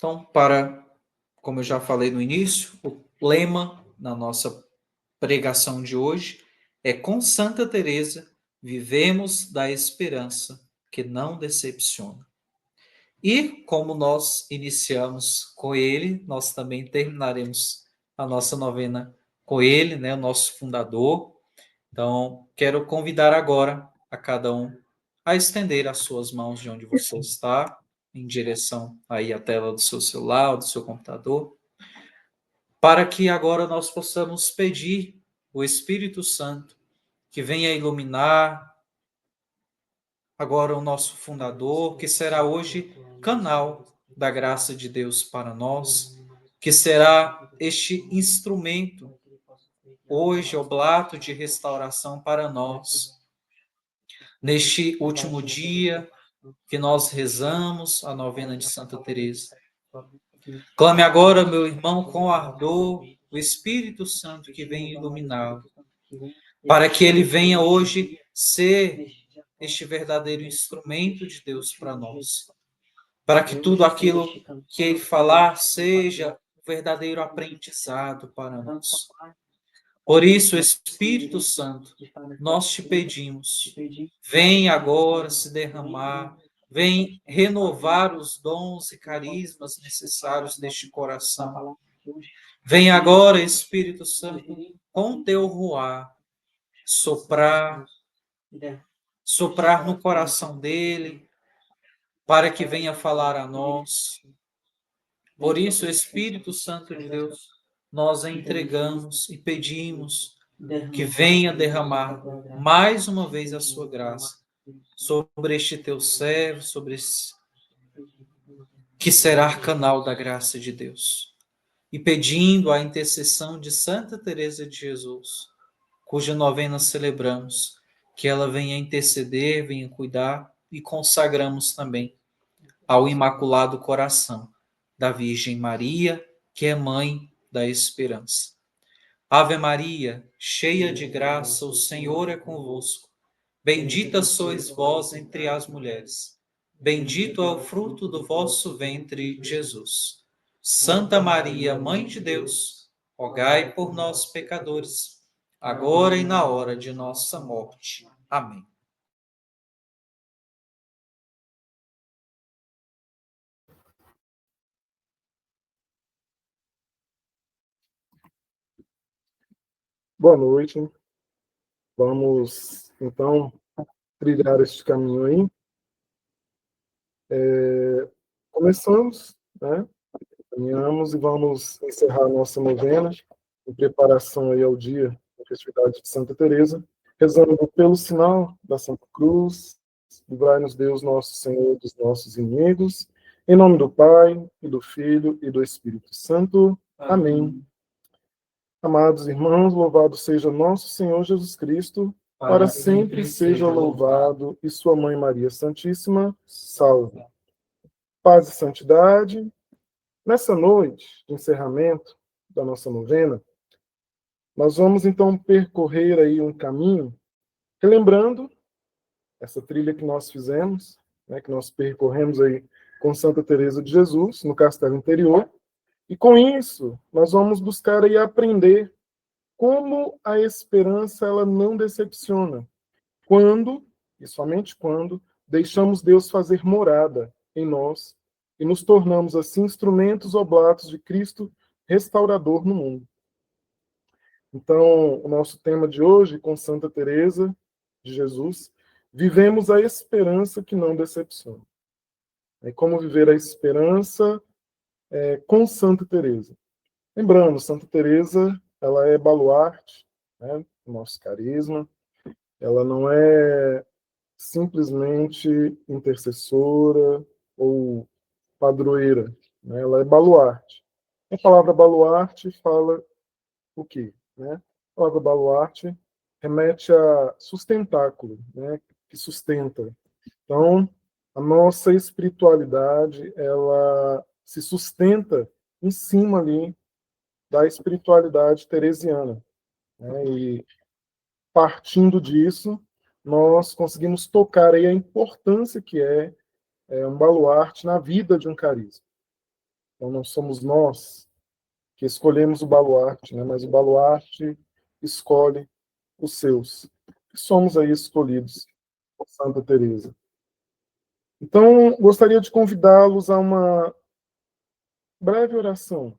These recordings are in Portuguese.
Então, como eu já falei no início, o lema na nossa pregação de hoje é: com Santa Teresa, vivemos da esperança que não decepciona. E como nós iniciamos com ele, nós também terminaremos a nossa novena com ele, né, o nosso fundador. Então, quero convidar agora a cada um a estender as suas mãos de onde você está, em direção aí à tela do seu celular, ou do seu computador, para que agora nós possamos pedir o Espírito Santo que venha iluminar agora o nosso fundador, que será hoje canal da graça de Deus para nós, que será este instrumento hoje oblato de restauração para nós. Neste último dia que nós rezamos a novena de Santa Teresa. Clame agora, meu irmão, com ardor, o Espírito Santo que vem iluminá-lo, para que ele venha hoje ser este verdadeiro instrumento de Deus para nós, para que tudo aquilo que ele falar seja um verdadeiro aprendizado para nós. Por isso, Espírito Santo, nós te pedimos, vem agora se derramar, vem renovar os dons e carismas necessários deste coração. Vem agora, Espírito Santo, com teu ruar, soprar no coração dele, para que venha falar a nós. Por isso, Espírito Santo de Deus, nós entregamos e pedimos que venha derramar mais uma vez a sua graça sobre este teu servo, sobre esse que será canal da graça de Deus. E pedindo a intercessão de Santa Teresa de Jesus, cuja novena celebramos, que ela venha interceder, venha cuidar, e consagramos também ao Imaculado Coração da Virgem Maria, que é Mãe da Esperança. Ave Maria, cheia de graça, o Senhor é convosco. Bendita sois vós entre as mulheres. Bendito é o fruto do vosso ventre, Jesus. Santa Maria, Mãe de Deus, rogai por nós, pecadores, agora e na hora de nossa morte. Amém. Boa noite. Vamos, então, trilhar este caminho aí. Começamos, né? Caminhamos e vamos encerrar a nossa novena em preparação aí ao dia da festividade de Santa Teresa, rezando pelo sinal da Santa Cruz, livrai-nos Deus nosso Senhor dos nossos inimigos, em nome do Pai, e do Filho, e do Espírito Santo. Amém. Amados irmãos, louvado seja nosso Senhor Jesus Cristo, para sempre seja louvado, e sua Mãe Maria Santíssima, salve. Paz e santidade. Nessa noite de encerramento da nossa novena, nós vamos então percorrer aí um caminho, relembrando essa trilha que nós fizemos, né, que nós percorremos aí com Santa Teresa de Jesus, no Castelo Interior, e com isso nós vamos buscar aí aprender como a esperança ela não decepciona, quando, e somente quando, deixamos Deus fazer morada em nós e nos tornamos assim instrumentos oblatos de Cristo restaurador no mundo. Então, o nosso tema de hoje, com Santa Teresa de Jesus, vivemos a esperança que não decepciona. É como viver a esperança com Santa Teresa. Lembrando, Santa Teresa, ela é baluarte, né, do nosso carisma. Ela não é simplesmente intercessora ou padroeira, né? Ela é baluarte. A palavra baluarte fala o quê? Né? A palavra baluarte remete a sustentáculo, né? Que sustenta. Então, a nossa espiritualidade, ela se sustenta em cima ali da espiritualidade teresiana, né? E partindo disso, nós conseguimos tocar aí a importância que é um baluarte na vida de um carisma. Então, não somos nós que escolhemos o baluarte, né? Mas o baluarte escolhe os seus. E somos aí escolhidos por Santa Teresa. Então, gostaria de convidá-los a uma breve oração.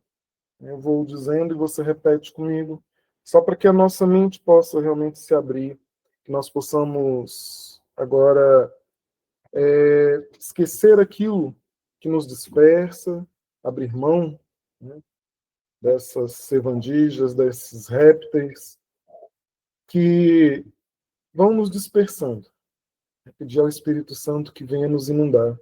Eu vou dizendo e você repete comigo, só para que a nossa mente possa realmente se abrir, que nós possamos agora esquecer aquilo que nos dispersa, abrir mão, né, dessas sevandijas, desses répteis que vão nos dispersando. Pedir ao Espírito Santo que venha nos inundar.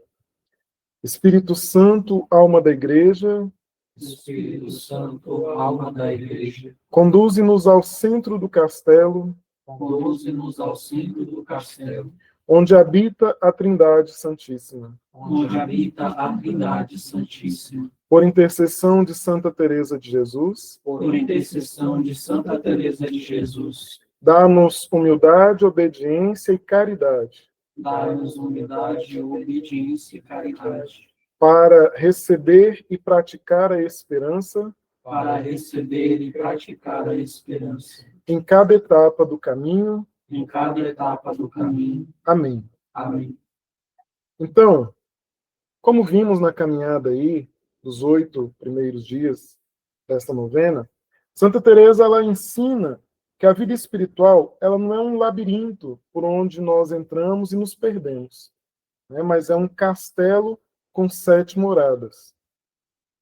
Espírito Santo, alma da Igreja, Espírito Santo, alma da Igreja, conduze-nos ao centro do castelo, conduze-nos ao centro do castelo, onde habita a Trindade Santíssima. onde habita a Trindade Santíssima. Por intercessão de Santa Teresa de Jesus, Por intercessão de Santa Teresa de Jesus, dá-nos humildade, obediência e caridade, dá-nos humildade, obediência e caridade, para receber e praticar a esperança para receber e praticar a esperança em cada etapa do caminho. em cada etapa do caminho. Amém. Amém. Então, como vimos na caminhada aí, dos 8 primeiros dias desta novena, Santa Teresa ela ensina que a vida espiritual ela não é um labirinto por onde nós entramos e nos perdemos, né? Mas é um castelo com 7 moradas.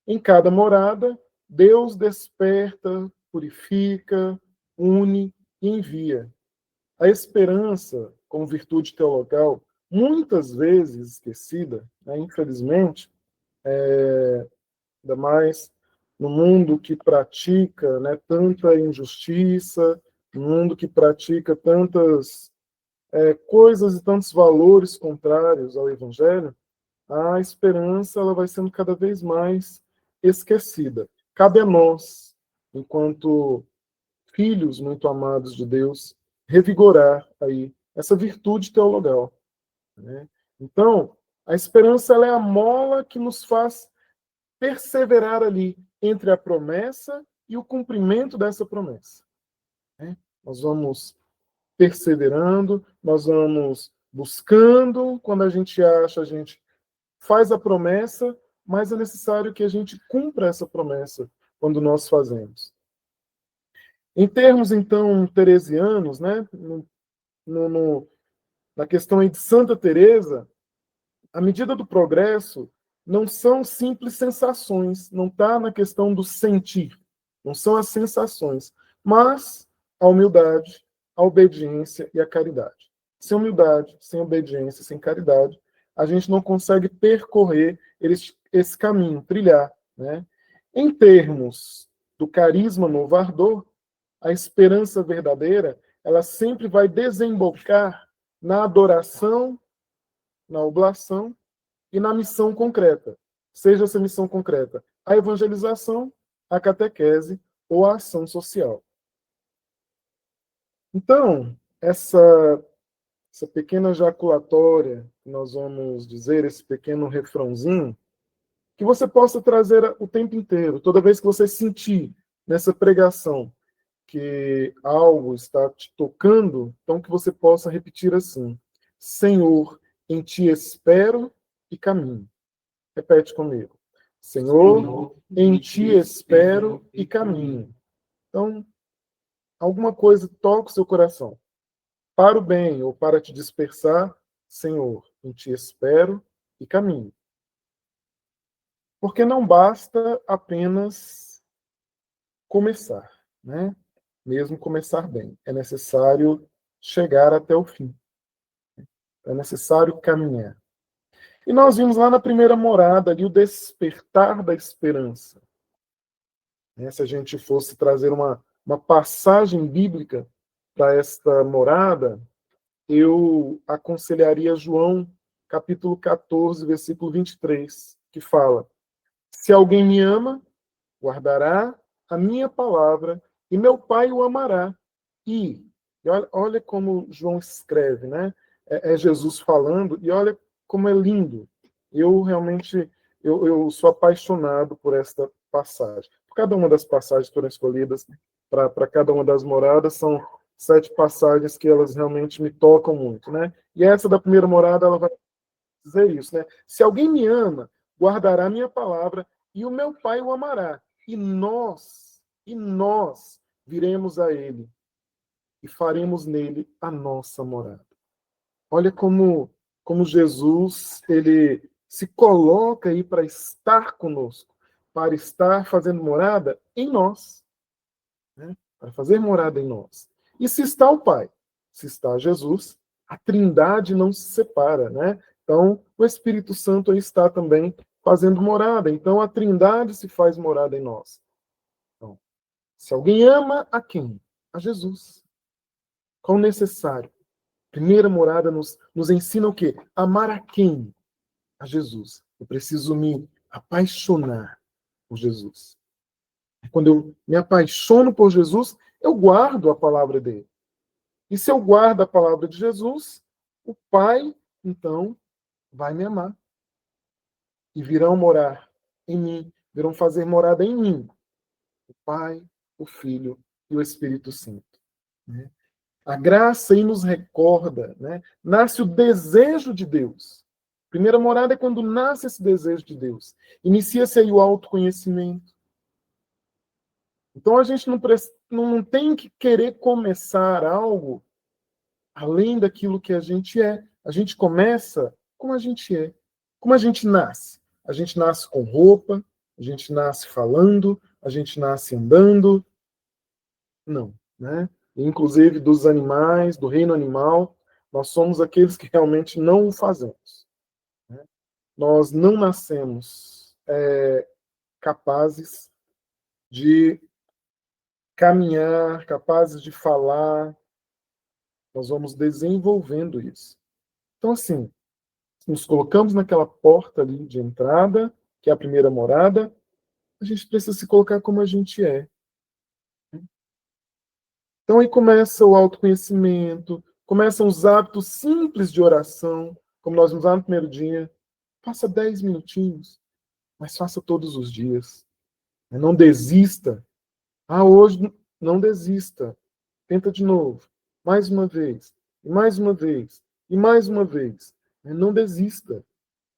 Em cada morada, Deus desperta, purifica, une e envia. A esperança, como virtude teologal, muitas vezes esquecida, né, infelizmente, ainda mais no mundo que pratica, né, tanta injustiça, no mundo que pratica tantas coisas e tantos valores contrários ao Evangelho, a esperança ela vai sendo cada vez mais esquecida. Cabe a nós, enquanto filhos muito amados de Deus, revigorar aí essa virtude teologal, né? Então, a esperança ela é a mola que nos faz perseverar ali entre a promessa e o cumprimento dessa promessa, né? Nós vamos perseverando, nós vamos buscando, quando a gente acha, a gente faz a promessa, mas é necessário que a gente cumpra essa promessa quando nós fazemos. Em termos, então, teresianos, né, na questão aí de Santa Teresa, a medida do progresso não são simples sensações, não está na questão do sentir, não são as sensações, mas a humildade, a obediência e a caridade. Sem humildade, sem obediência, sem caridade, a gente não consegue percorrer esse caminho, trilhar, né? Em termos do carisma novo ardor, a esperança verdadeira, ela sempre vai desembocar na adoração, na oblação e na missão concreta. Seja essa missão concreta a evangelização, a catequese ou a ação social. Então, essa pequena jaculatória, que nós vamos dizer, esse pequeno refrãozinho, que você possa trazer o tempo inteiro, toda vez que você sentir nessa pregação que algo está te tocando, então que você possa repetir assim: Senhor, em ti espero e caminho. Repete comigo. Senhor, em ti espero e caminho. Então, alguma coisa toca o seu coração. Para o bem ou para te dispersar, Senhor, em ti espero e caminho. Porque não basta apenas começar, né? Mesmo começar bem. É necessário chegar até o fim. É necessário caminhar. E nós vimos lá na primeira morada ali o despertar da esperança. Se a gente fosse trazer uma passagem bíblica para esta morada, eu aconselharia João, capítulo 14, versículo 23, que fala: Se alguém me ama, guardará a minha palavra, e meu Pai o amará. E olha como João escreve, né? É Jesus falando, e olha como é lindo. Eu realmente eu sou apaixonado por esta passagem. Cada uma das passagens foram escolhidas para cada uma das moradas, são 7 passagens que elas realmente me tocam muito, né? E essa da primeira morada, ela vai dizer isso, né? Se alguém me ama, guardará minha palavra, e o meu Pai o amará. E nós viremos a ele e faremos nele a nossa morada. Olha como Jesus, ele se coloca aí para estar conosco, para estar fazendo morada em nós, né? Para fazer morada em nós. E se está o Pai, se está Jesus, a Trindade não se separa, né? Então, o Espírito Santo aí está também fazendo morada. Então, a Trindade se faz morada em nós. Então, se alguém ama a quem? A Jesus. Qual o necessário? Primeira morada nos ensina o quê? Amar a quem? A Jesus. Eu preciso me apaixonar por Jesus. Quando eu me apaixono por Jesus, eu guardo a palavra dele. E se eu guardo a palavra de Jesus, o Pai, então, vai me amar. E virão morar em mim, virão fazer morada em mim. O Pai, o Filho e o Espírito Santo. Né? A graça aí nos recorda, né? Nasce o desejo de Deus. Primeira morada é quando nasce esse desejo de Deus. Inicia-se aí o autoconhecimento. Então a gente não tem que querer começar algo além daquilo que a gente é. A gente começa como a gente é. Como a gente nasce. A gente nasce com roupa, a gente nasce falando, a gente nasce andando. Não, né? Inclusive dos animais, do reino animal, nós somos aqueles que realmente não o fazemos. Né? Nós não nascemos capazes de caminhar, capazes de falar, nós vamos desenvolvendo isso. Então, assim, nos colocamos naquela porta ali de entrada, que é a primeira morada, a gente precisa se colocar como a gente é. Então aí começa o autoconhecimento, começam os hábitos simples de oração, como nós vimos lá no primeiro dia. Faça 10 minutinhos, mas faça todos os dias. Não desista. Ah, hoje não desista. Tenta de novo. Mais uma vez. E mais uma vez. E mais uma vez. Não desista.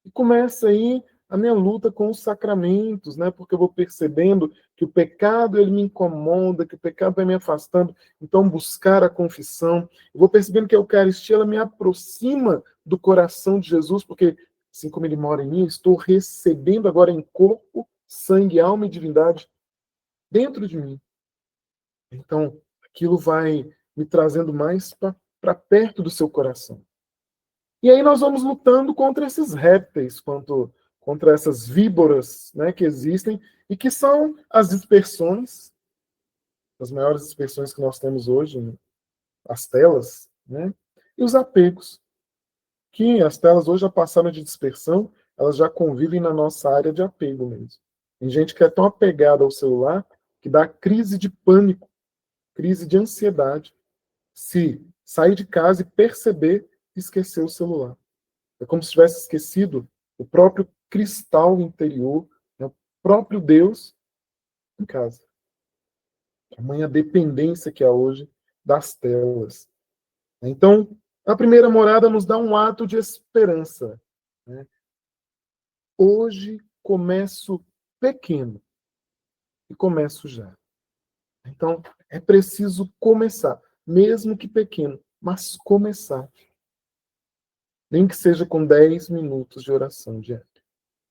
E começa aí a minha luta com os sacramentos, né? Porque eu vou percebendo que o pecado ele me incomoda, que o pecado vai me afastando. Então, buscar a confissão. Eu vou percebendo que a Eucaristia ela me aproxima do coração de Jesus, porque assim como ele mora em mim, eu estou recebendo agora em corpo, sangue, alma e divindade dentro de mim. Então, aquilo vai me trazendo mais para perto do seu coração. E aí nós vamos lutando contra esses répteis, contra essas víboras, né, que existem e que são as dispersões, as maiores dispersões que nós temos hoje, né, as telas, né, e os apegos, que as telas hoje já passaram de dispersão, elas já convivem na nossa área de apego mesmo. Tem gente que é tão apegada ao celular que dá crise de pânico, crise de ansiedade, se sair de casa e perceber que esqueceu o celular. É como se tivesse esquecido o próprio cristal interior, né, o próprio Deus em casa. Tamanha dependência que há hoje das telas. Então, a primeira morada nos dá um ato de esperança. Né? Hoje começo pequeno e começo já. Então, é preciso começar, mesmo que pequeno, mas começar. Nem que seja com 10 minutos de oração diária.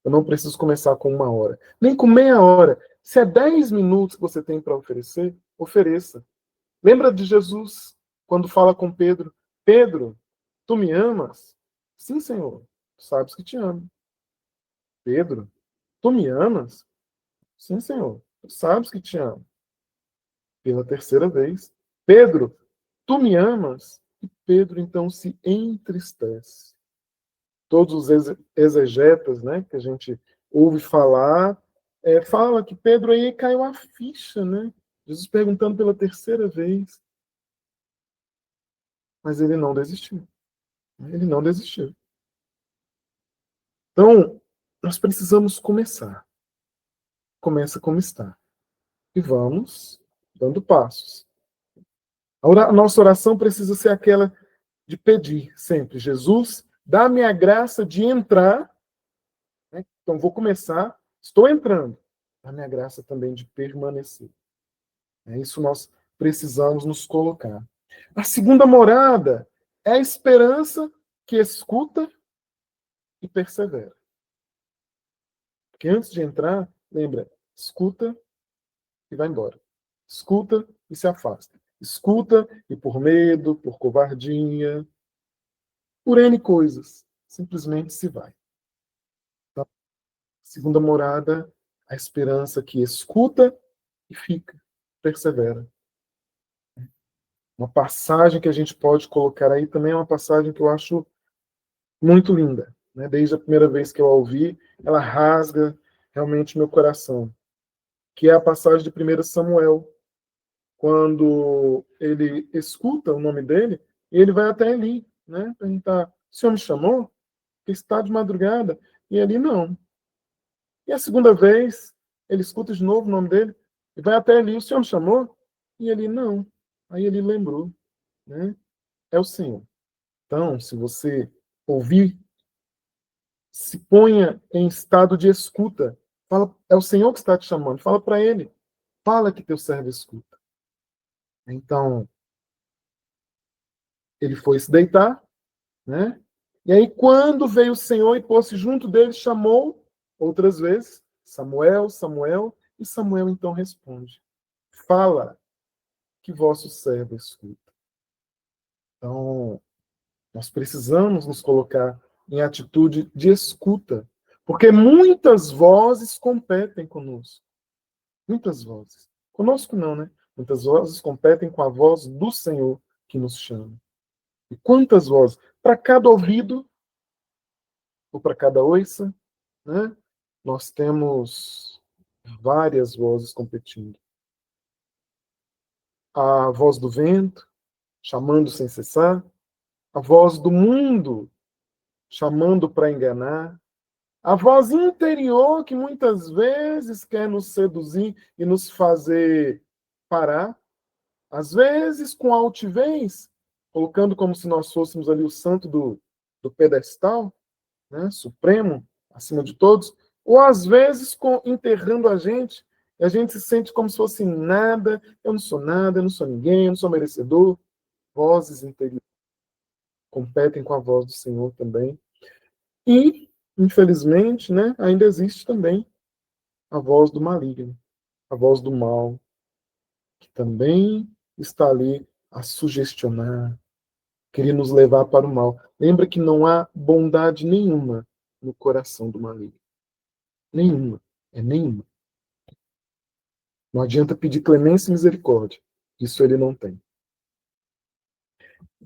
Eu não preciso começar com 1 hora, nem com meia hora. Se é 10 minutos que você tem para oferecer, ofereça. Lembra de Jesus, quando fala com Pedro: Pedro, tu me amas? Sim, Senhor, tu sabes que te amo. Pedro, tu me amas? Sim, Senhor, tu sabes que te amo. Pela terceira vez: Pedro, tu me amas? E Pedro então se entristece. Todos os exegetas, né, que a gente ouve falar, fala que Pedro aí caiu a ficha, né? Jesus perguntando pela terceira vez. Mas ele não desistiu. Ele não desistiu. Então, nós precisamos começar. Começa como está. E vamos dando passos. A nossa oração precisa ser aquela de pedir sempre: Jesus, dá-me a graça de entrar. Né? Então, vou começar, estou entrando. Dá-me a graça também de permanecer. É isso nós precisamos nos colocar. A segunda morada é a esperança que escuta e persevera. Porque antes de entrar, lembra, escuta e vai embora. Escuta e se afasta. Escuta e por medo, por covardia, por N coisas, simplesmente se vai. Então, segunda morada, a esperança que escuta e fica, persevera. Uma passagem que a gente pode colocar aí também é uma passagem que eu acho muito linda. Né? Desde a primeira vez que eu a ouvi, ela rasga realmente meu coração. Que é a passagem de 1 Samuel, quando ele escuta o nome dele, e ele vai até Eli, né? Perguntar: o senhor me chamou? Porque está de madrugada. E Eli: não. E a segunda vez, ele escuta de novo o nome dele, e vai até Eli: o senhor me chamou? E Eli: não. Aí ele lembrou, né? É o Senhor. Então, se você ouvir, se ponha em estado de escuta. Fala, é o Senhor que está te chamando. Fala para ele. Fala que teu servo escuta. Então, ele foi se deitar, né? E aí, quando veio o Senhor e pôs-se junto dele, chamou outras vezes: Samuel, Samuel. E Samuel então responde: fala que vosso servo escuta. Então, nós precisamos nos colocar em atitude de escuta, porque muitas vozes competem conosco. Muitas vozes. Conosco não, né? Muitas vozes competem com a voz do Senhor que nos chama. E quantas vozes? Para cada ouvido, ou para cada oiça, né? Nós temos várias vozes competindo. A voz do vento, chamando sem cessar. A voz do mundo, chamando para enganar. A voz interior, que muitas vezes quer nos seduzir e nos fazer parar. Às vezes com altivez, colocando como se nós fôssemos ali o santo do pedestal, né, supremo, acima de todos, ou às vezes enterrando a gente, e a gente se sente como se fosse nada, eu não sou ninguém, eu não sou merecedor. Vozes interiores competem com a voz do Senhor também. E, infelizmente, né, ainda existe também a voz do maligno, a voz do mal, que também está ali a sugestionar, querer nos levar para o mal. Lembra que não há bondade nenhuma no coração do maligno. Nenhuma. É nenhuma. Não adianta pedir clemência e misericórdia. Isso ele não tem.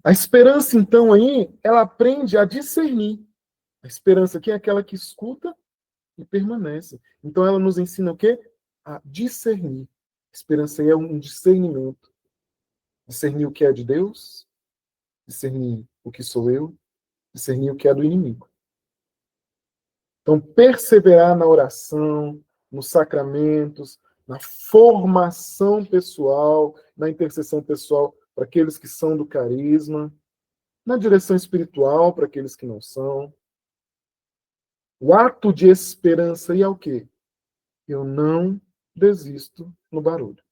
A esperança, então, aí, ela aprende a discernir. A esperança aqui é aquela que escuta e permanece. Então, ela nos ensina o quê? A discernir. A esperança aí é um discernimento. Discernir o que é de Deus, discernir o que sou eu, discernir o que é do inimigo. Então, perseverar na oração, nos sacramentos, na formação pessoal, na intercessão pessoal para aqueles que são do carisma, na direção espiritual para aqueles que não são. O ato de esperança aí é o quê? Eu não desisto no barulho.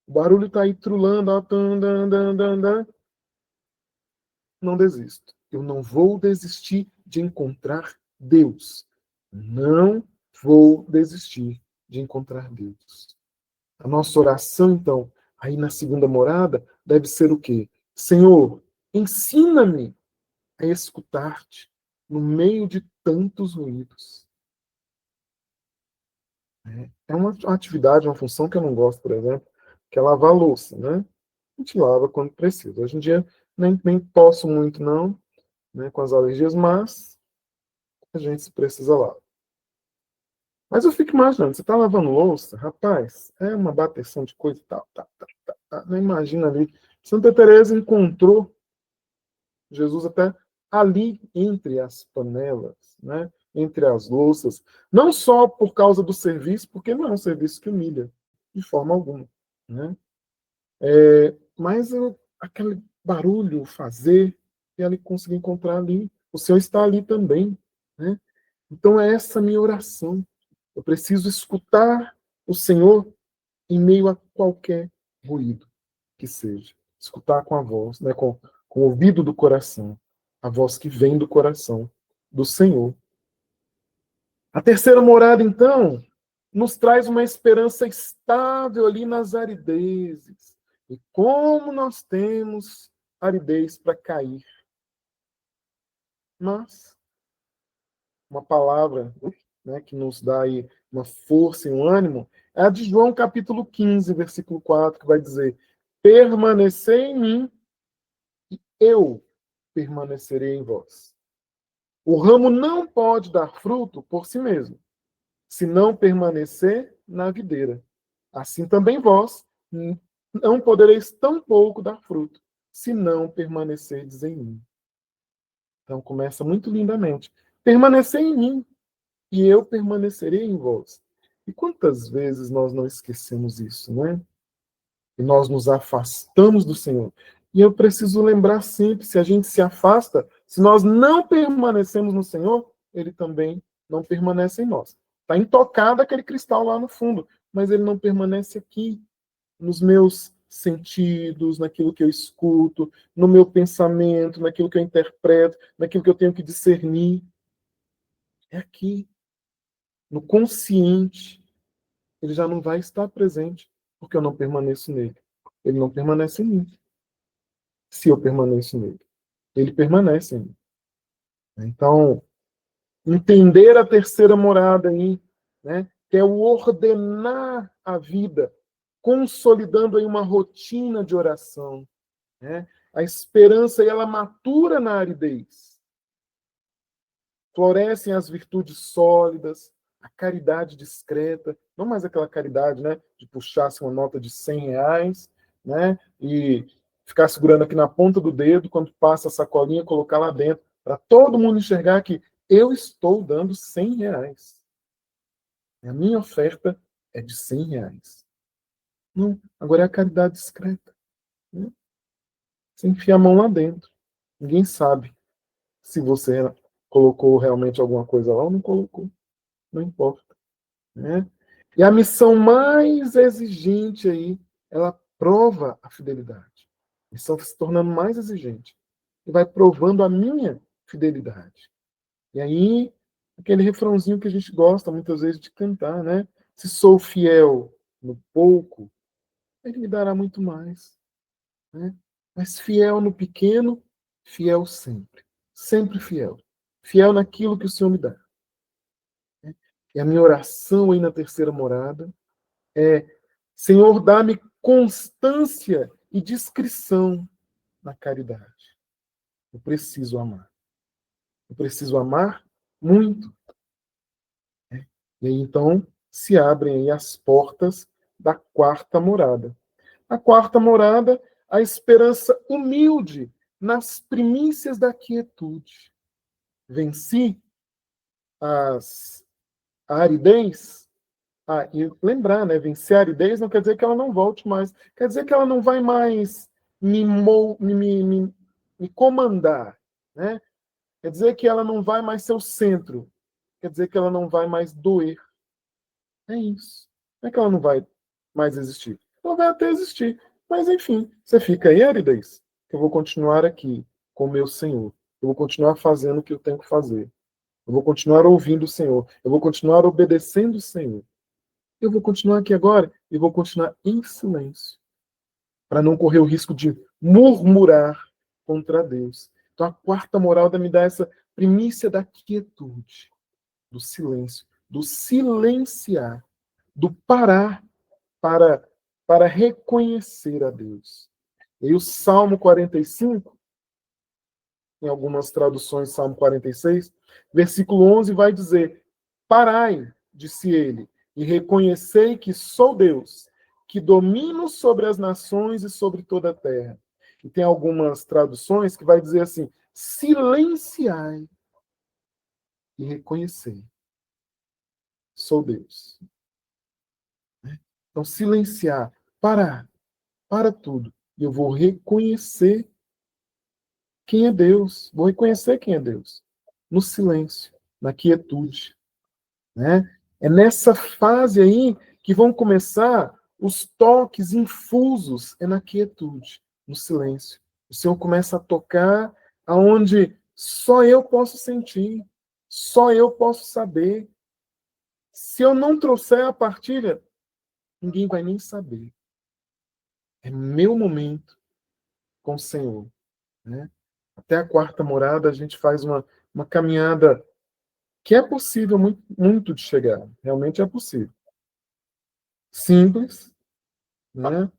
O barulho está aí trulando, não desisto. Eu não vou desistir de encontrar Deus. Não vou desistir de encontrar Deus. A nossa oração, então, aí na segunda morada, deve ser o quê? Senhor, ensina-me a escutar-te no meio de tantos ruídos. É uma atividade, uma função que eu não gosto, por exemplo, que é lavar a louça, né? A gente lava quando precisa. Hoje em dia, nem posso muito, não, né, com as alergias, mas a gente precisa lavar. Mas eu fico imaginando, você está lavando louça, rapaz, é uma bateção de coisa e tal, não imagina ali. Santa Teresa encontrou Jesus até ali entre as panelas, né? entre as louças, não só por causa do serviço, porque não é um serviço que humilha, de forma alguma, né? Mas aquele barulho, fazer, e ele conseguir encontrar ali. O Senhor está ali também, né? Então é essa minha oração. Eu preciso escutar o Senhor em meio a qualquer ruído que seja. Escutar com a voz, né? Com o ouvido do coração. A voz que vem do coração do Senhor. A terceira morada, então, nos traz uma esperança estável ali nas aridezes. E como nós temos aridez para cair. Mas uma palavra, né, que nos dá aí uma força e um ânimo é a de João capítulo 15, versículo 4, que vai dizer: permanecer em mim e eu permanecerei em vós. O ramo não pode dar fruto por si mesmo, se não permanecer na videira. Assim também vós não podereis tampouco dar fruto, se não permanecerdes em mim. Então começa muito lindamente. Permanecer em mim, e eu permanecerei em vós. E quantas vezes nós não esquecemos isso, né? E nós nos afastamos do Senhor. E eu preciso lembrar sempre, se a gente se afasta, se nós não permanecemos no Senhor, ele também não permanece em nós. Está intocado aquele cristal lá no fundo, mas ele não permanece aqui, nos meus sentidos, naquilo que eu escuto, no meu pensamento, naquilo que eu interpreto, naquilo que eu tenho que discernir. É aqui, no consciente. Ele já não vai estar presente, porque eu não permaneço nele. Ele não permanece em mim, se eu permaneço nele. Ele permanece em mim. Então, entender a terceira morada aí, né, que é o ordenar a vida, consolidando aí uma rotina de oração, né? A esperança, ela matura na aridez. Florescem as virtudes sólidas, a caridade discreta, não mais aquela caridade, né, de puxar-se uma nota de R$ 100, né, e ficar segurando aqui na ponta do dedo, quando passa a sacolinha, colocar lá dentro, para todo mundo enxergar que eu estou dando R$ 100. A minha oferta é de R$ 100. Não, agora é a caridade discreta. Né? Você enfia a mão lá dentro. Ninguém sabe se você colocou realmente alguma coisa lá ou não colocou. Não importa. Né? E a missão mais exigente aí, ela prova a fidelidade. A missão se tornando mais exigente. E vai provando a minha fidelidade. E aí, aquele refrãozinho que a gente gosta muitas vezes de cantar, né? Se sou fiel no pouco, ele me dará muito mais. Né? Mas fiel no pequeno, fiel sempre. Sempre fiel. Fiel naquilo que o Senhor me dá. E a minha oração aí na terceira morada é: Senhor, dá-me constância e discrição na caridade. Eu preciso amar. Eu preciso amar muito. Né? E aí, então, se abrem aí as portas da quarta morada. A quarta morada, a esperança humilde nas primícias da quietude. Venci a aridez. E lembrar, né? Vencer a aridez não quer dizer que ela não volte mais. Quer dizer que ela não vai mais me comandar. Né? Quer dizer que ela não vai mais ser o centro. Quer dizer que ela não vai mais doer. É isso. Não é que ela não vai mais existir. Ela vai até existir. Mas, enfim, você fica aí, aridez. Eu vou continuar aqui com o meu Senhor. Eu vou continuar fazendo o que eu tenho que fazer. Eu vou continuar ouvindo o Senhor. Eu vou continuar obedecendo o Senhor. Eu vou continuar aqui agora e vou continuar em silêncio, para não correr o risco de murmurar contra Deus. Então, a quarta moral me dá essa primícia da quietude, do silêncio, do silenciar, do parar para reconhecer a Deus. E o Salmo 45, em algumas traduções, Salmo 46, versículo 11 vai dizer: parai, disse ele, e reconhecei que sou Deus, que domino sobre as nações e sobre toda a terra. E tem algumas traduções que vai dizer assim: silenciai. e reconhecer: sou Deus. Então, silenciar, parar, para tudo. E eu vou reconhecer quem é Deus. Vou reconhecer quem é Deus. No silêncio, na quietude. Né? É nessa fase aí que vão começar os toques infusos, é na quietude, no silêncio. O Senhor começa a tocar aonde só eu posso sentir, só eu posso saber. Se eu não trouxer a partilha, ninguém vai nem saber. É meu momento com o Senhor. Né? Até a quarta morada, a gente faz uma caminhada que é possível muito, muito de chegar. Realmente é possível. Simples, né?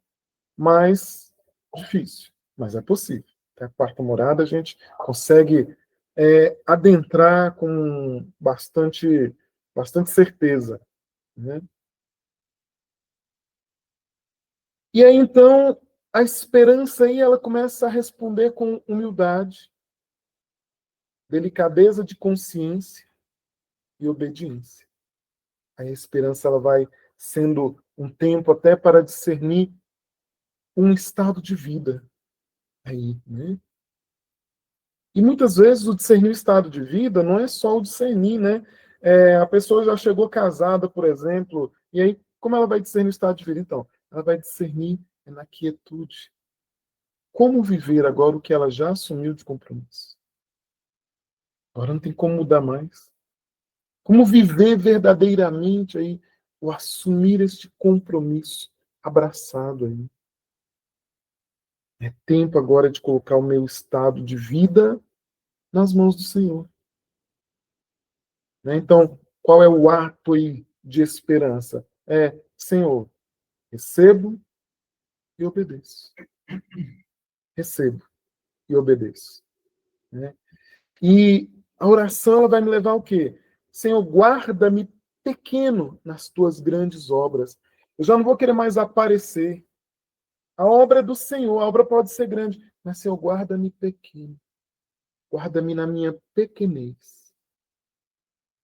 Mas difícil. Mas é possível. Até a quarta morada, a gente consegue adentrar com bastante certeza. Né? E aí, então, a esperança aí, ela começa a responder com humildade, delicadeza de consciência e obediência. A esperança, ela vai sendo um tempo até para discernir um estado de vida aí, né? E muitas vezes o discernir o estado de vida não é só o discernir, né? A pessoa já chegou casada, por exemplo, e aí como ela vai discernir o estado de vida? Então, ela vai discernir na quietude. Como viver agora o que ela já assumiu de compromisso? Agora não tem como mudar mais. Como viver verdadeiramente aí o assumir este compromisso abraçado aí? É tempo agora de colocar o meu estado de vida nas mãos do Senhor. Né? Então, qual é o ato aí de esperança? Senhor, recebo e obedeço. Recebo e obedeço. Né? E a oração ela vai me levar ao quê? Senhor, guarda-me pequeno nas tuas grandes obras. Eu já não vou querer mais aparecer. A obra é do Senhor, a obra pode ser grande, mas Senhor, guarda-me pequeno. Guarda-me na minha pequenez.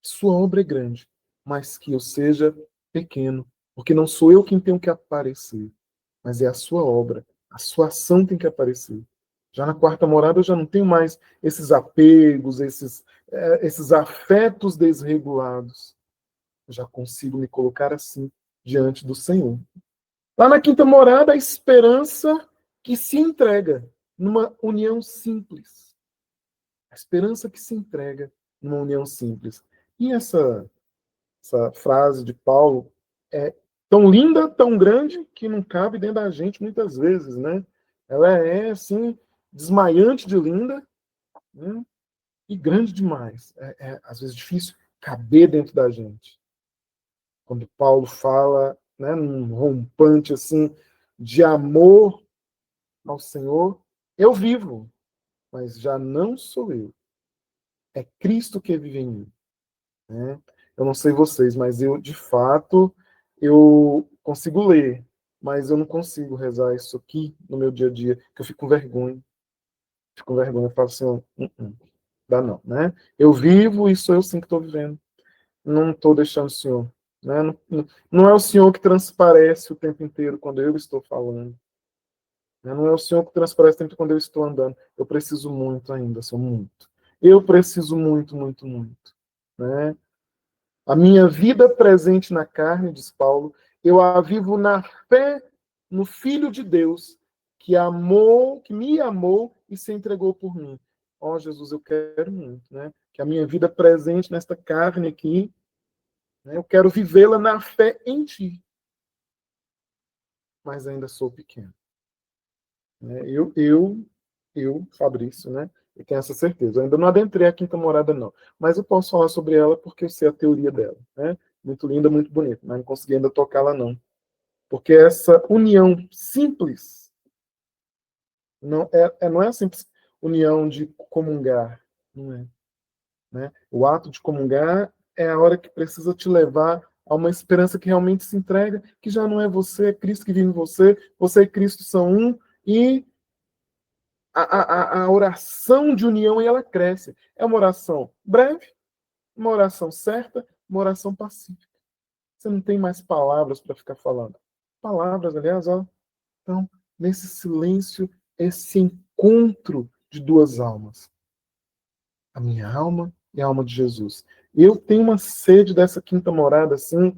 Sua obra é grande, mas que eu seja pequeno, porque não sou eu quem tenho que aparecer, mas é a sua obra, a sua ação tem que aparecer. Já na quarta morada eu já não tenho mais esses apegos, esses afetos desregulados. Eu já consigo me colocar assim diante do Senhor. Lá na quinta morada, a esperança que se entrega numa união simples. A esperança que se entrega numa união simples. E essa frase de Paulo é tão linda, tão grande, que não cabe dentro da gente muitas vezes, né? Ela é, assim, desmaiante de linda, né? E grande demais. Às vezes, difícil caber dentro da gente. Quando Paulo fala, né, num rompante, assim, de amor ao Senhor, eu vivo, mas já não sou eu. É Cristo que vive em mim. Né? Eu não sei vocês, mas eu, de fato, eu consigo ler, mas eu não consigo rezar isso aqui no meu dia a dia, que eu fico com vergonha. Fico com vergonha, eu falo assim, dá não, né? Eu vivo e sou eu sim que estou vivendo. Não estou deixando o Senhor. Né? Não é o Senhor que transparece o tempo inteiro quando eu estou falando. Né? Não é o Senhor que transparece o tempo quando eu estou andando. Eu preciso muito ainda, sou muito. Eu preciso muito, muito, muito. Né? A minha vida presente na carne, diz Paulo, eu a vivo na fé no Filho de Deus, que amou, que me amou e se entregou por mim. Ó, Jesus, eu quero muito, né? Que a minha vida presente nesta carne aqui, né? Eu quero vivê-la na fé em Ti. Mas ainda sou pequeno. Né? Fabrício, né? Eu tenho essa certeza. Eu ainda não adentrei a quinta morada, não. Mas eu posso falar sobre ela porque eu sei a teoria dela. Né? Muito linda, muito bonita. Mas não consegui ainda tocá-la, não. Porque essa união simples não é a simples união de comungar. Não é. Né? O ato de comungar é a hora que precisa te levar a uma esperança que realmente se entrega, que já não é você, é Cristo que vive em você. Você e Cristo são um. E a oração de união ela cresce. É uma oração breve, uma oração certa, uma oração pacífica. Você não tem mais palavras para ficar falando. Palavras, aliás, ó. Então, nesse silêncio, esse encontro de duas almas. A minha alma e a alma de Jesus. Eu tenho uma sede dessa quinta morada, assim,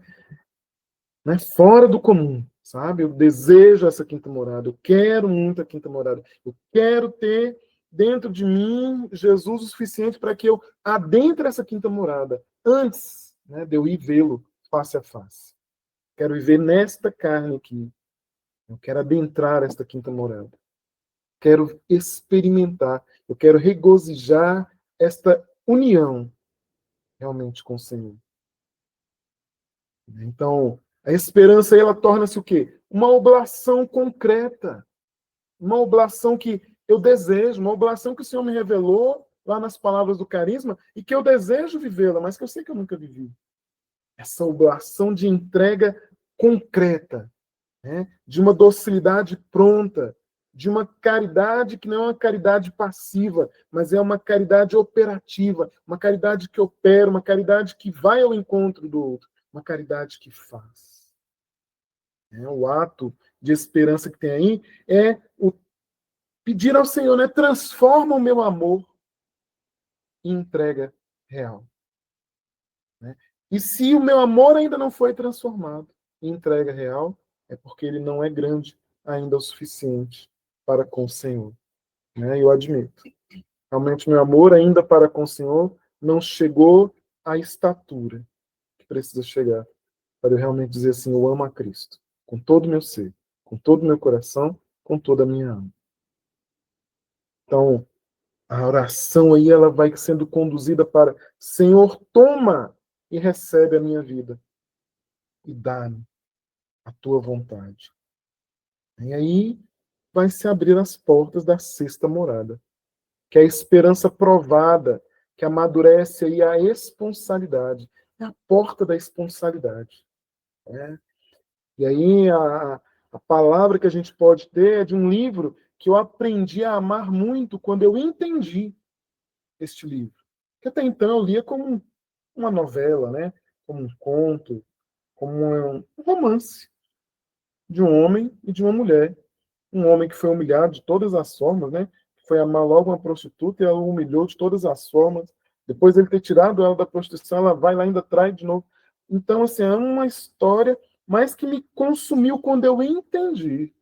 né, fora do comum, sabe? Eu desejo essa quinta morada, eu quero muito a quinta morada. Eu quero ter dentro de mim Jesus o suficiente para que eu adentre essa quinta morada antes, né, de eu ir vê-lo face a face. Quero viver nesta carne aqui. Eu quero adentrar esta quinta morada. Quero experimentar, eu quero regozijar esta união realmente com o Senhor. Então, a esperança ela torna-se o quê? Uma oblação concreta. Uma oblação que eu desejo, uma oblação que o Senhor me revelou lá nas palavras do carisma e que eu desejo vivê-la, mas que eu sei que eu nunca vivi. Essa oblação de entrega concreta, né? De uma docilidade pronta, de uma caridade que não é uma caridade passiva, mas é uma caridade operativa, uma caridade que opera, uma caridade que vai ao encontro do outro, uma caridade que faz. O ato de esperança que tem aí é o pedir ao Senhor, né, transforma o meu amor em entrega real. Né? E se o meu amor ainda não foi transformado em entrega real, é porque ele não é grande ainda o suficiente para com o Senhor. Né? Eu admito. Realmente, meu amor ainda para com o Senhor não chegou à estatura que precisa chegar para eu realmente dizer assim, eu amo a Cristo, com todo o meu ser, com todo o meu coração, com toda a minha alma. Então, a oração aí ela vai sendo conduzida para Senhor, toma e recebe a minha vida e dá-me a tua vontade. E aí vai se abrir as portas da sexta morada, que é a esperança provada, que amadurece aí a esponsalidade. É a porta da esponsalidade. Né? E aí a palavra que a gente pode ter é de um livro que eu aprendi a amar muito quando eu entendi este livro. Que até então eu lia como uma novela, né? Como um conto, como um romance de um homem e de uma mulher. Um homem que foi humilhado de todas as formas, né? Foi amar logo uma prostituta e ela o humilhou de todas as formas. Depois ele ter tirado ela da prostituição, ela vai lá e ainda traz de novo. Então, assim, é uma história, mas que me consumiu quando eu entendi.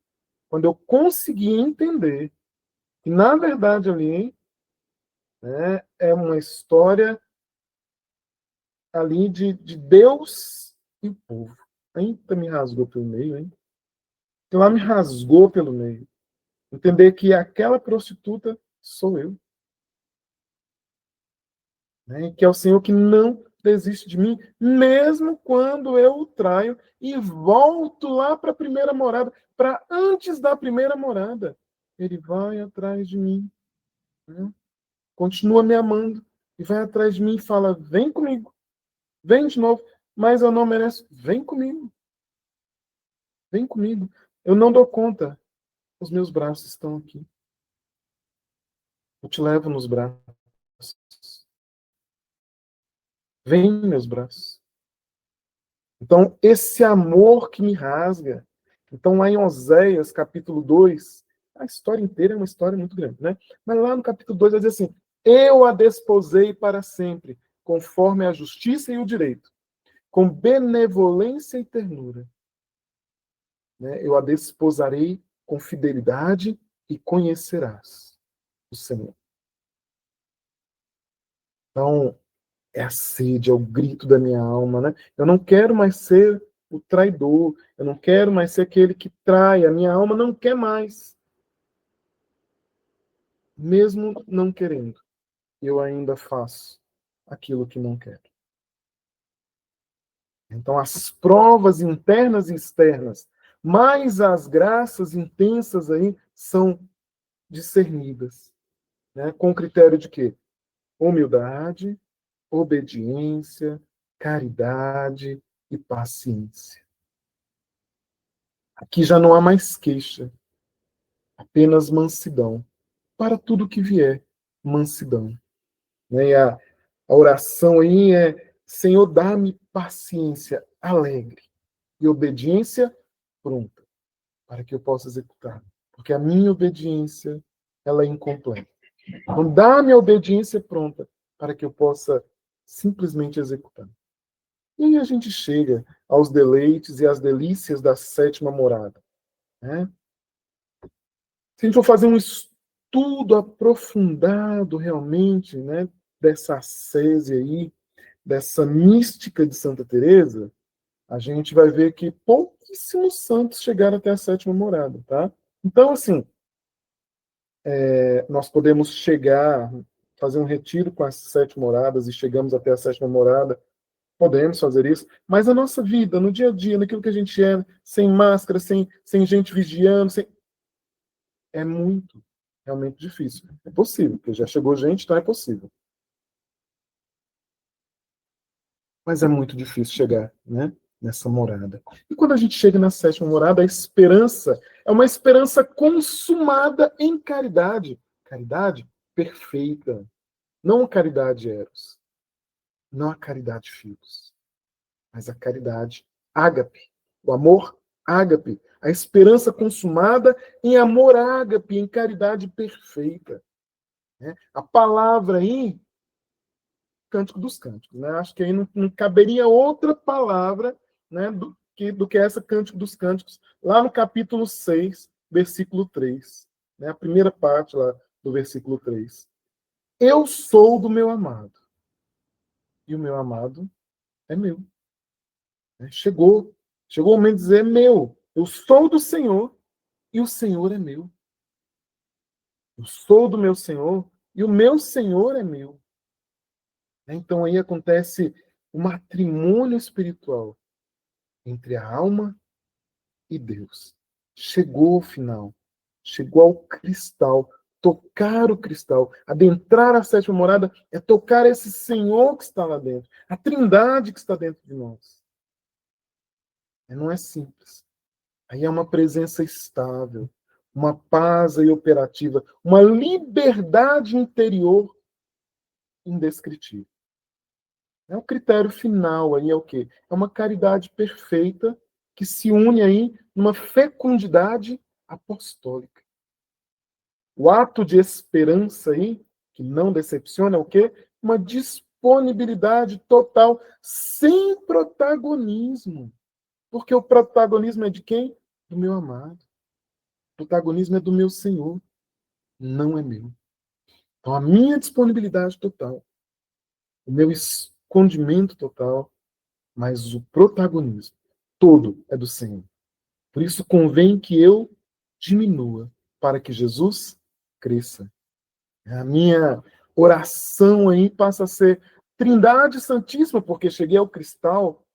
Quando eu consegui entender que, na verdade, ali, né, é uma história ali de Deus e o povo. Ainda me rasgou pelo meio, hein? Que lá me rasgou pelo meio. Entender que aquela prostituta sou eu. Né? E que é o Senhor que não desiste de mim, mesmo quando eu o traio e volto lá para a primeira morada, para antes da primeira morada. Ele vai atrás de mim. Né? Continua me amando. E vai atrás de mim e fala, vem comigo. Vem de novo. Mas eu não mereço. Vem comigo. Vem comigo. Eu não dou conta. Os meus braços estão aqui. Eu te levo nos braços. Vem em meus braços. Então, esse amor que me rasga. Então, lá em Oséias, capítulo 2, a história inteira é uma história muito grande, né? Mas lá no capítulo 2 vai dizer assim, eu a desposei para sempre, conforme a justiça e o direito, com benevolência e ternura. Né? Eu a desposarei com fidelidade e conhecerás o Senhor. Então, é a sede, é o grito da minha alma, né? Eu não quero mais ser o traidor, eu não quero mais ser aquele que trai, a minha alma não quer mais. Mesmo não querendo, eu ainda faço aquilo que não quero. Então, as provas internas e externas, mais as graças intensas aí, são discernidas, né? Com critério de quê? Humildade, obediência, caridade e paciência. Aqui já não há mais queixa, apenas mansidão. Para tudo que vier, mansidão. Né? E A oração aí é: Senhor, dá-me paciência alegre e obediência pronta, para que eu possa executar. Porque a minha obediência, ela é incompleta. Então, dá-me a obediência pronta, para que eu possa simplesmente executar. E aí a gente chega aos deleites e às delícias da sétima morada, né? Se a gente for fazer um estudo aprofundado realmente, né, dessa ascese aí, dessa mística de Santa Teresa, a gente vai ver que pouquíssimos santos chegaram até a sétima morada, tá? Então, assim, nós podemos chegar, fazer um retiro com as 7 moradas e chegamos até a sétima morada, podemos fazer isso, mas a nossa vida, no dia a dia, naquilo que a gente é, sem máscara, sem gente vigiando, é muito, realmente difícil. É possível, porque já chegou gente, então é possível. Mas é muito difícil chegar, né, nessa morada. E quando a gente chega na sétima morada, a esperança é uma esperança consumada em caridade. Caridade perfeita. Não a caridade eros. Não a caridade filhos. Mas a caridade ágape. O amor ágape. A esperança consumada em amor ágape, em caridade perfeita. Né? A palavra aí, Cântico dos Cânticos. Né? Acho que aí não caberia outra palavra, né, do que essa Cântico dos Cânticos, lá no capítulo 6, versículo 3. Né? A primeira parte lá do versículo 3. Eu sou do meu amado, e o meu amado é meu. Chegou o momento de dizer: meu, eu sou do Senhor, e o Senhor é meu. Eu sou do meu Senhor, e o meu Senhor é meu. Então aí acontece o matrimônio espiritual entre a alma e Deus. Chegou ao final. Chegou ao cristal. Tocar o cristal. Adentrar a sétima morada é tocar esse Senhor que está lá dentro. A trindade que está dentro de nós. Não é simples. Aí é uma presença estável. Uma paz aí operativa. Uma liberdade interior indescritível. O critério final aí é o quê? É uma caridade perfeita que se une aí numa fecundidade apostólica. O ato de esperança aí, que não decepciona, é o quê? Uma disponibilidade total, sem protagonismo. Porque o protagonismo é de quem? Do meu amado. O protagonismo é do meu Senhor, não é meu. Então, a minha disponibilidade total, o meu escondimento total, mas o protagonismo todo é do Senhor. Por isso convém que eu diminua para que Jesus cresça. A minha oração aí passa a ser Trindade Santíssima, porque cheguei ao cristal,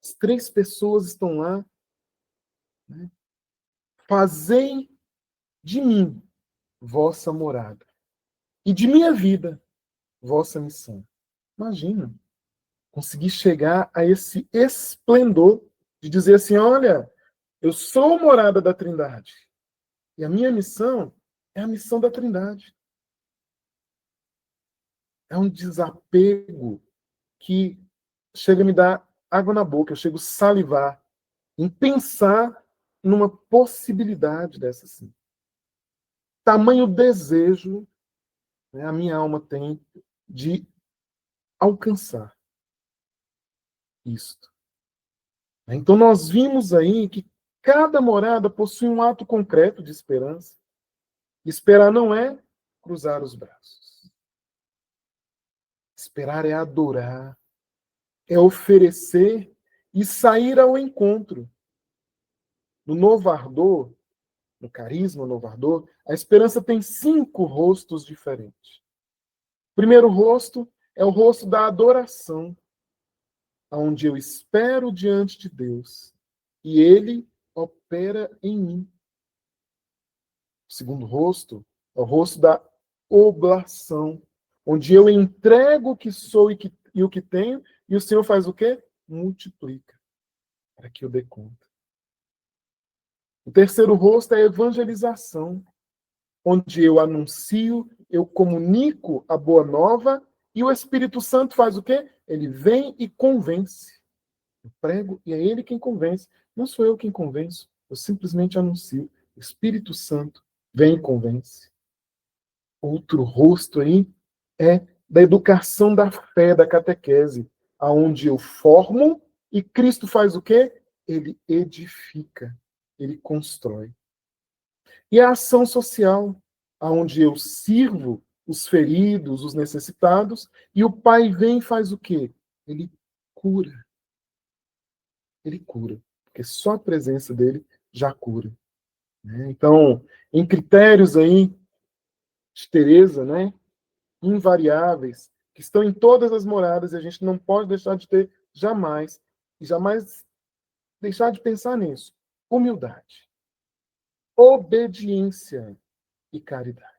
as 3 pessoas estão lá, né? Fazei de mim vossa morada e de minha vida vossa missão. Imagina, conseguir chegar a esse esplendor de dizer assim: olha, eu sou morada da Trindade. E a minha missão é a missão da Trindade. É um desapego que chega a me dar água na boca, eu chego a salivar em pensar numa possibilidade dessa sim. Tamanho desejo, né, a minha alma tem de alcançar isto. Então nós vimos aí que cada morada possui um ato concreto de esperança. Esperar não é cruzar os braços. Esperar é adorar, é oferecer e sair ao encontro. No novo ardor, no carisma novo ardor, a esperança tem 5 rostos diferentes. O primeiro rosto é o rosto da adoração, onde eu espero diante de Deus e Ele opera em mim. O segundo rosto é o rosto da oblação, onde eu entrego o que sou e o que tenho, e o Senhor faz o quê? Multiplica, para que eu dê conta. O terceiro rosto é a evangelização, onde eu anuncio, eu comunico a boa nova E o Espírito Santo faz o quê? Ele vem e convence. Eu prego e é ele quem convence. Não sou eu quem convenço. Eu simplesmente anuncio. O Espírito Santo vem e convence. Outro rosto aí é da educação da fé, da catequese, aonde eu formo e Cristo faz o quê? Ele edifica, ele constrói. E a ação social, aonde eu sirvo os feridos, os necessitados, e o Pai vem e faz o quê? Ele cura. Ele cura, porque só a presença dele já cura. Né? Então, em critérios aí de Teresa, né, invariáveis, que estão em todas as moradas, e a gente não pode deixar de ter jamais, e jamais deixar de pensar nisso. Humildade, obediência e caridade.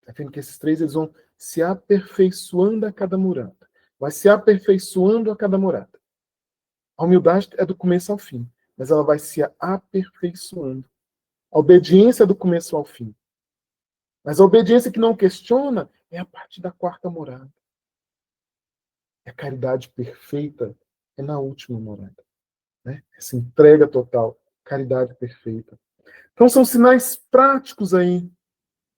Está vendo que esses três eles vão se aperfeiçoando a cada morada. Vai se aperfeiçoando a cada morada. A humildade é do começo ao fim, mas ela vai se aperfeiçoando. A obediência é do começo ao fim. Mas a obediência que não questiona é a partir da quarta morada. E a caridade perfeita é na última morada. Né? Essa entrega total, caridade perfeita. Então são sinais práticos aí.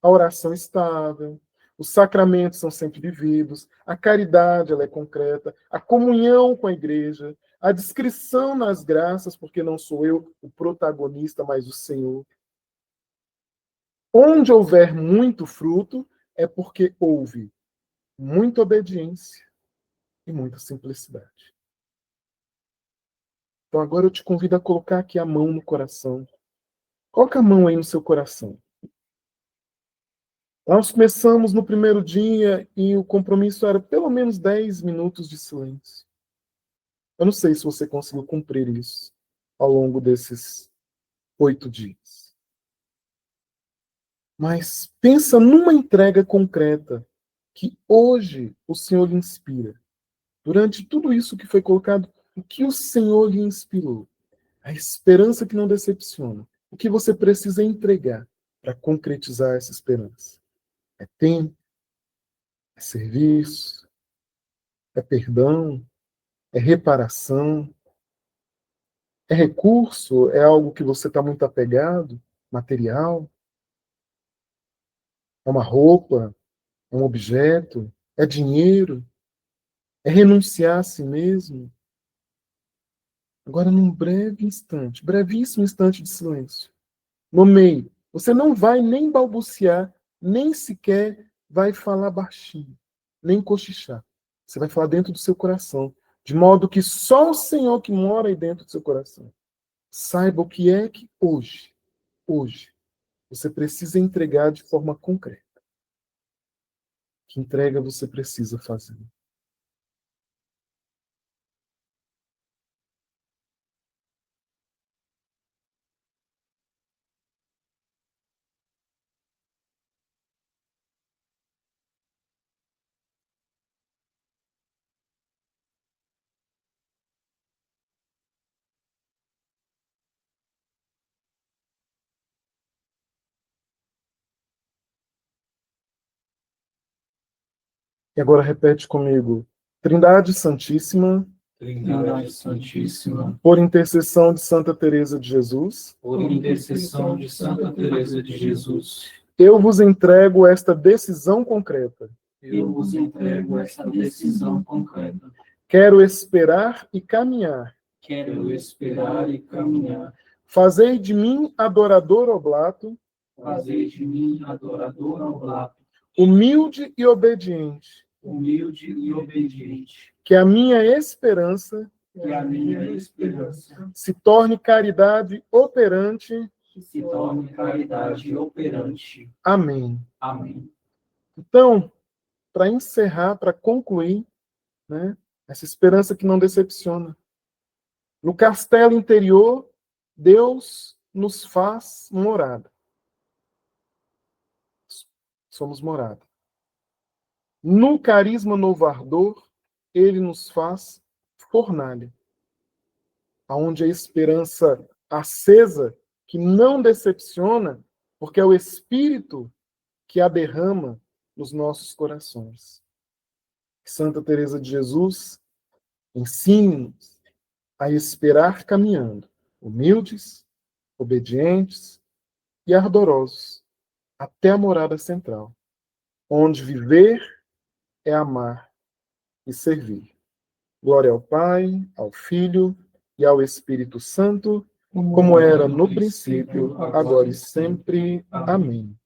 A oração estável, os sacramentos são sempre vividos, a caridade ela é concreta, a comunhão com a igreja, a discrição nas graças, porque não sou eu o protagonista, mas o Senhor. Onde houver muito fruto, é porque houve muita obediência e muita simplicidade. Então agora eu te convido a colocar aqui a mão no coração. Coloca a mão aí no seu coração. Nós começamos no primeiro dia e o compromisso era pelo menos 10 minutos de silêncio. Eu não sei se você conseguiu cumprir isso ao longo desses 8 dias. Mas pensa numa entrega concreta que hoje o Senhor lhe inspira. Durante tudo isso que foi colocado, o que o Senhor lhe inspirou? A esperança que não decepciona. O que você precisa entregar para concretizar essa esperança? É tempo, é serviço, é perdão, é reparação, é recurso, é algo que você está muito apegado, material, é uma roupa, é um objeto, é dinheiro, é renunciar a si mesmo. Agora, num breve instante, brevíssimo instante de silêncio, no meio, você não vai nem balbuciar, nem sequer vai falar baixinho, nem cochichar. Você vai falar dentro do seu coração, de modo que só o Senhor que mora aí dentro do seu coração saiba o que é que hoje, você precisa entregar de forma concreta. Que entrega você precisa fazer? E agora repete comigo. Trindade Santíssima, Trindade Santíssima, por intercessão de Santa Teresa de Jesus, por intercessão de Santa Teresa de Jesus, eu vos entrego esta decisão concreta. eu vos entrego esta decisão concreta. Quero esperar e caminhar. Quero esperar e caminhar. Fazei de mim adorador oblato, Fazei de mim adorador oblato, humilde e obediente, humilde e obediente. que a minha esperança Que a minha esperança se torne caridade operante. se torne caridade operante. Amém. Amém. Então, para encerrar, para concluir, né, essa esperança que não decepciona. No castelo interior, Deus nos faz morada. Somos morada. No carisma novo ardor, ele nos faz fornalha. Onde a esperança acesa, que não decepciona, porque é o Espírito que a derrama nos nossos corações. Que Santa Teresa de Jesus ensine-nos a esperar caminhando, humildes, obedientes e ardorosos, até a morada central, onde viver é amar e servir. Glória ao Pai, ao Filho e ao Espírito Santo, como era no princípio, agora e sempre. Amém.